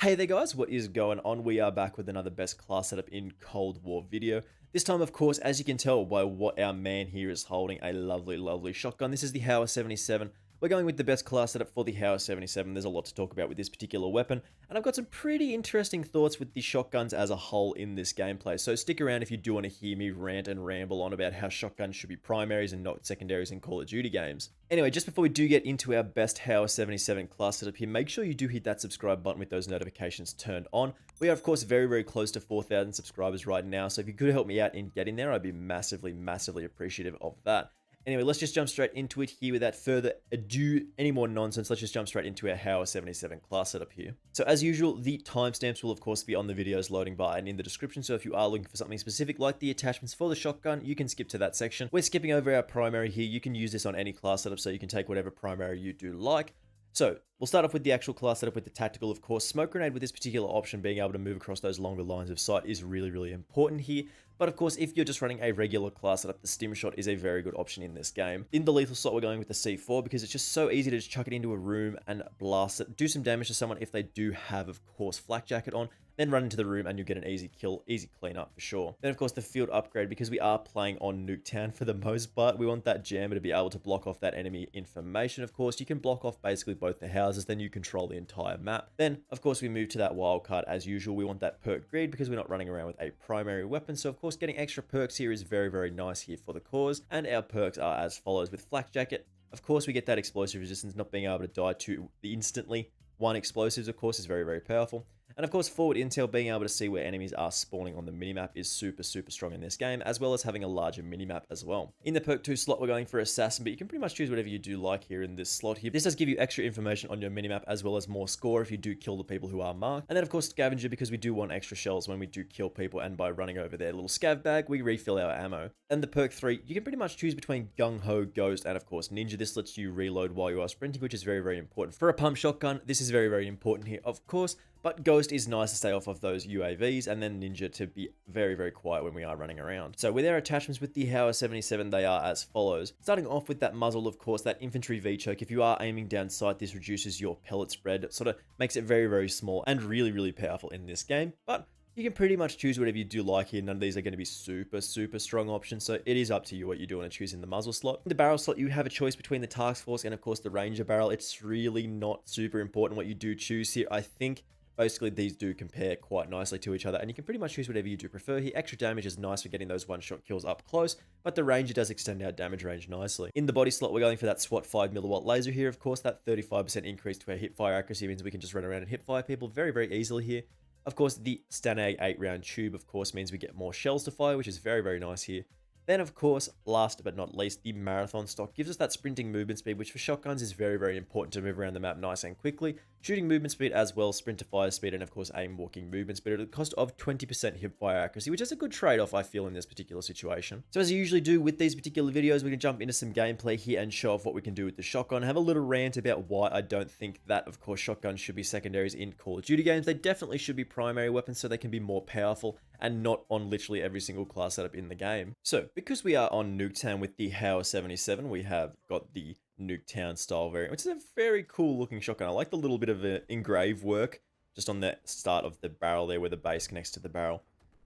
Hey there guys, what is going on? We are back with another best class setup in Cold War video. This time, of course, as you can tell by what our man here is holding, a lovely shotgun. This is the Hauer 77. We're going with the best class setup for the Hauer 77. There's a lot to talk about with this particular weapon, and I've got some pretty interesting thoughts with the shotguns as a whole in this gameplay. So stick around if you do want to hear me rant and ramble on about how shotguns should be primaries and not secondaries in Call of Duty games. Anyway, just before we do get into our best Hauer 77 class setup here, make sure you do hit that subscribe button with those notifications turned on. We are, of course, very close to 4,000 subscribers right now, so if you could help me out in getting there, I'd be massively appreciative of that. Anyway, let's just jump straight into it here without further ado, any more nonsense. Let's just jump straight into our Hauer 77 class setup here. So as usual, the timestamps will of course be on the video's loading bar and in the description. So if you are looking for something specific like the attachments for the shotgun, you can skip to that section. We're skipping over our primary here. You can use this on any class setup, so you can take whatever primary you do like. So we'll start off with the actual class setup with the tactical, of course. Smoke grenade with this particular option, being able to move across those longer lines of sight is really important here. But of course, if you're just running a regular class setup, the stim shot is a very good option in this game. In the lethal slot, we're going with the C4 because it's just so easy to just chuck it into a room and blast it, do some damage to someone if they do have, of course, flak jacket on. Then run into the room and you'll get an easy kill, easy cleanup for sure. Then of course the field upgrade, because we are playing on Nuketown for the most part, we want that jammer to be able to block off that enemy information. Of course, you can block off basically both the houses, then you control the entire map. Then of course we move to that wildcard as usual. We want that perk greed because we're not running around with a primary weapon. So of course getting extra perks here is very nice here for the cause. And our perks are as follows with flak jacket. Of course we get that explosive resistance, not being able to die to the instantly. One explosives of course is very powerful. And of course, forward intel, being able to see where enemies are spawning on the minimap is super strong in this game, as well as having a larger minimap as well. In the perk 2 slot, we're going for Assassin, but you can pretty much choose whatever you do like here in this slot here. This does give you extra information on your minimap, as well as more score if you do kill the people who are marked. And then of course, Scavenger, because we do want extra shells when we do kill people, and by running over their little scav bag, we refill our ammo. And the perk 3, you can pretty much choose between Gung Ho, Ghost, and of course Ninja. This lets you reload while you are sprinting, which is very important. For a pump shotgun, this is very important here, of course. But Ghost is nice to stay off of those UAVs, and then Ninja to be very quiet when we are running around. So with our attachments with the Hauer 77, they are as follows. Starting off with that muzzle, of course, that infantry V-choke. If you are aiming down sight, this reduces your pellet spread. It sort of makes it very small and really powerful in this game. But you can pretty much choose whatever you do like here. None of these are going to be super strong options, so it is up to you what you do want to choose in the muzzle slot. In the barrel slot, you have a choice between the task force and of course the ranger barrel. It's really not super important what you do choose here. I think basically these do compare quite nicely to each other, and you can pretty much choose whatever you do prefer here. Extra damage is nice for getting those one-shot kills up close, but the ranger does extend our damage range nicely. In the body slot, we're going for that SWAT 5mW laser here. Of course, that 35% increase to our hip fire accuracy means we can just run around and hip fire people very easily here. Of course, the Stanag 8-round tube, of course, means we get more shells to fire, which is very nice here. Then, of course, last but not least, the marathon stock gives us that sprinting movement speed, which for shotguns is very important to move around the map nice and quickly. Shooting movement speed as well, sprint to fire speed, and of course aim walking movement speed at a cost of 20% hip fire accuracy, which is a good trade-off, I feel, in this particular situation. So as I usually do with these particular videos, we can jump into some gameplay here and show off what we can do with the shotgun. Have a little rant about why I don't think that, of course, shotguns should be secondaries in Call of Duty games. They definitely should be primary weapons so they can be more powerful and not on literally every single class setup in the game. So, because we are on Nuketown with the Hauer 77, we have got the Nuketown style variant, which is a very cool looking shotgun. I like the little bit of engrave work just on the start of the barrel there where the base connects to the barrel.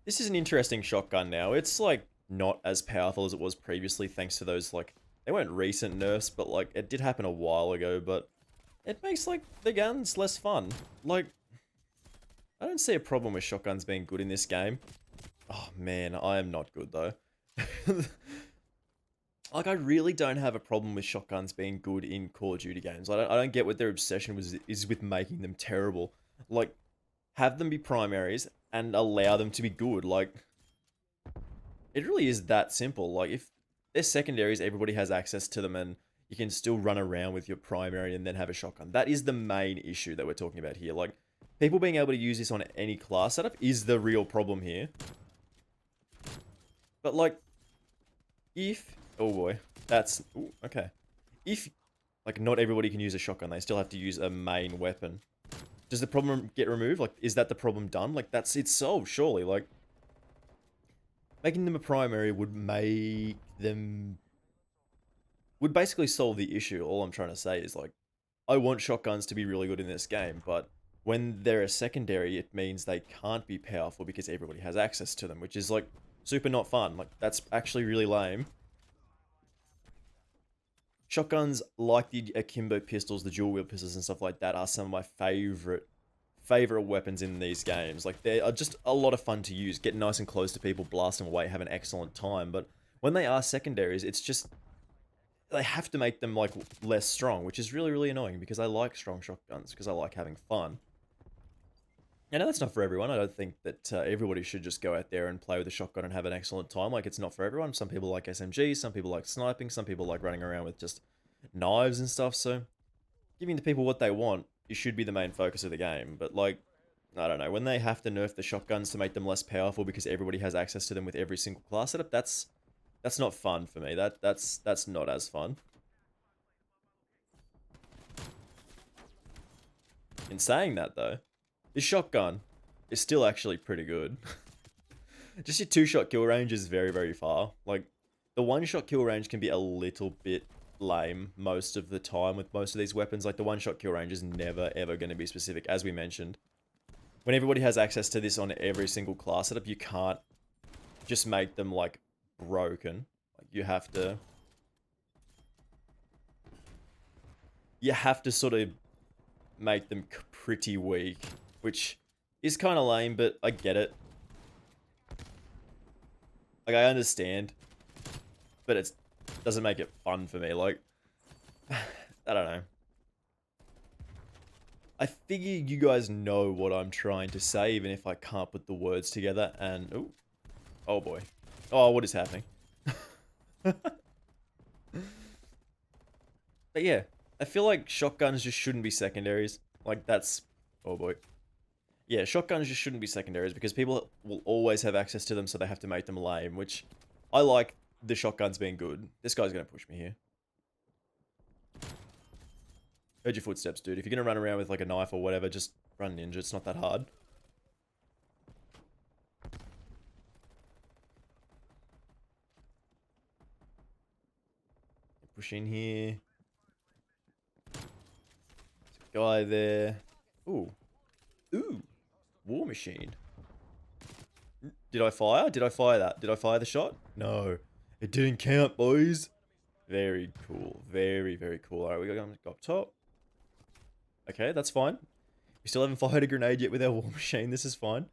This is an interesting shotgun now. It's like not as powerful as it was previously thanks to those, like, they weren't recent nerfs, but like it did happen a while ago, but it makes like the guns less fun. Like, I don't see a problem with shotguns being good in this game. Oh man, I am not good though. Like, I really don't have a problem with shotguns being good in Call of Duty games. I don't get what their obsession is with making them terrible. Like, have them be primaries and allow them to be good. Like, it really is that simple. Like, if they're secondaries, everybody has access to them and you can still run around with your primary and then have a shotgun. That is the main issue that we're talking about here. Like, people being able to use this on any class setup is the real problem here. But like, if... Oh boy, that's... Ooh, okay. If, like, not everybody can use a shotgun, they still have to use a main weapon. Does the problem get removed? Like, is that the problem done? Like, it's solved, surely. Like, making them a primary would make them... would basically solve the issue. All I'm trying to say is, like, I want shotguns to be really good in this game, but when they're a secondary, it means they can't be powerful because everybody has access to them, which is like super not fun. Like that's actually really lame. Shotguns like the akimbo pistols, the dual wield pistols and stuff like that are some of my favorite weapons in these games. Like they are just a lot of fun to use. Get nice and close to people, blast them away, have an excellent time. But when they are secondaries, it's just they have to make them like less strong, which is really, really annoying because I like strong shotguns because I like having fun. I know that's not for everyone. I don't think that everybody should just go out there and play with a shotgun and have an excellent time. Like, it's not for everyone. Some people like SMGs, some people like sniping, some people like running around with just knives and stuff. So, giving the people what they want, it should be the main focus of the game. But, like, I don't know. When they have to nerf the shotguns to make them less powerful because everybody has access to them with every single class setup, that's not fun for me. That's not as fun. In saying that, though, this shotgun is still actually pretty good. Just your two-shot kill range is very, very far. Like, the one-shot kill range can be a little bit lame most of the time with most of these weapons. Like, the one-shot kill range is never, ever going to be specific, as we mentioned. When everybody has access to this on every single class setup, you can't just make them, like, broken. Like, you have to sort of make them pretty weak, which is kind of lame, but I get it. Like, I understand, but it doesn't make it fun for me. Like, I don't know. I figure you guys know what I'm trying to say, even if I can't put the words together, and... Ooh. Oh, boy. Oh, what is happening? But yeah, I feel like shotguns just shouldn't be secondaries. Like, that's... Oh, boy. Yeah, shotguns just shouldn't be secondaries because people will always have access to them, so they have to make them lame, which I like the shotguns being good. This guy's going to push me here. Heard your footsteps, dude. If you're going to run around with like a knife or whatever, just run ninja. It's not that hard. Push in here. Guy there. Ooh. Ooh. War machine. Did I fire? Did I fire that? Did I fire the shot? No. It didn't count, boys. Very cool. Very, very cool. Alright, we got to go up top. Okay, that's fine. We still haven't fired a grenade yet with our war machine. This is fine.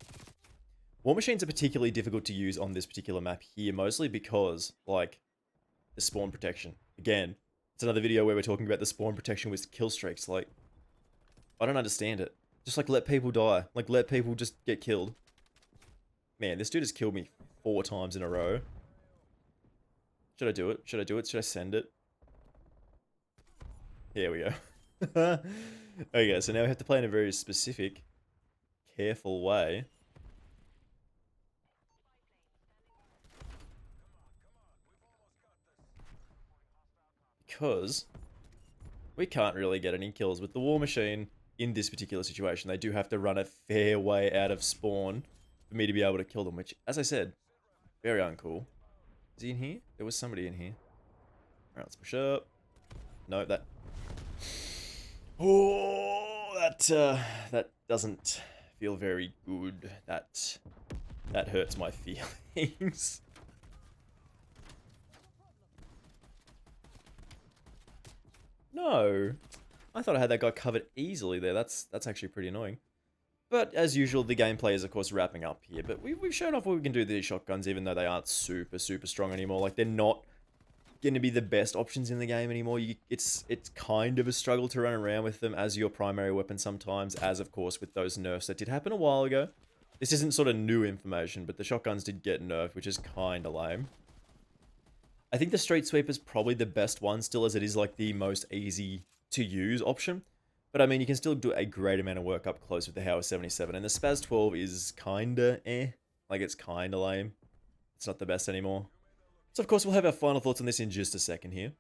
War machines are particularly difficult to use on this particular map here, mostly because, like, the spawn protection. Again, it's another video where we're talking about the spawn protection with kill streaks. Like, I don't understand it. Just, like, let people die. Like, let people just get killed. Man, this dude has killed me 4 times in a row. Should I do it? Should I do it? Should I send it? Here we go. Okay, so now we have to play in a very specific, careful way. Because we can't really get any kills with the war machine in this particular situation. They do have to run a fair way out of spawn for me to be able to kill them, which, as I said, very uncool. Is he in here? There was somebody in here. Alright, let's push up. No, that... Oh, that doesn't feel very good. That hurts my feelings. No. I thought I had that guy covered easily there. That's actually pretty annoying. But as usual, the gameplay is of course wrapping up here. But we've shown off what we can do with these shotguns, even though they aren't super, super strong anymore. Like, they're not going to be the best options in the game anymore. It's kind of a struggle to run around with them as your primary weapon sometimes, as of course with those nerfs that did happen a while ago. This isn't sort of new information, but the shotguns did get nerfed, which is kind of lame. I think the Street Sweeper is probably the best one still, as it is like the most easy to use option. But I mean, you can still do a great amount of work up close with the Hauer 77, and the Spaz 12 is kinda eh. Like, it's kinda lame. It's not the best anymore. So of course we'll have our final thoughts on this in just a second here.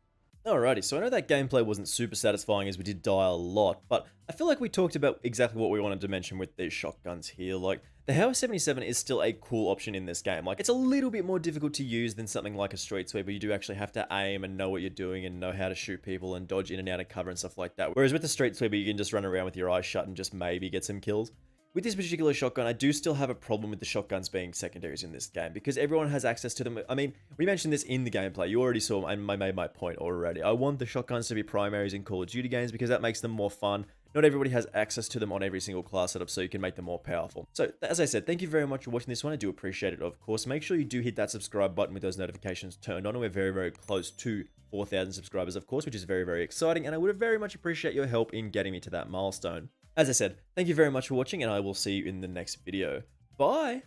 Alrighty, so I know that gameplay wasn't super satisfying as we did die a lot, but I feel like we talked about exactly what we wanted to mention with these shotguns here. Like, the Hauer 77 is still a cool option in this game. Like, it's a little bit more difficult to use than something like a street sweeper. You do actually have to aim and know what you're doing and know how to shoot people and dodge in and out of cover and stuff like that. Whereas with the street sweeper, you can just run around with your eyes shut and just maybe get some kills. With this particular shotgun, I do still have a problem with the shotguns being secondaries in this game because everyone has access to them. I mean, we mentioned this in the gameplay. You already saw, and I made my point already. I want the shotguns to be primaries in Call of Duty games because that makes them more fun. Not everybody has access to them on every single class setup, so you can make them more powerful. So, as I said, thank you very much for watching this one. I do appreciate it, of course. Make sure you do hit that subscribe button with those notifications turned on. We're very, very close to 4,000 subscribers, of course, which is very, very exciting, and I would very much appreciate your help in getting me to that milestone. As I said, thank you very much for watching, and I will see you in the next video. Bye!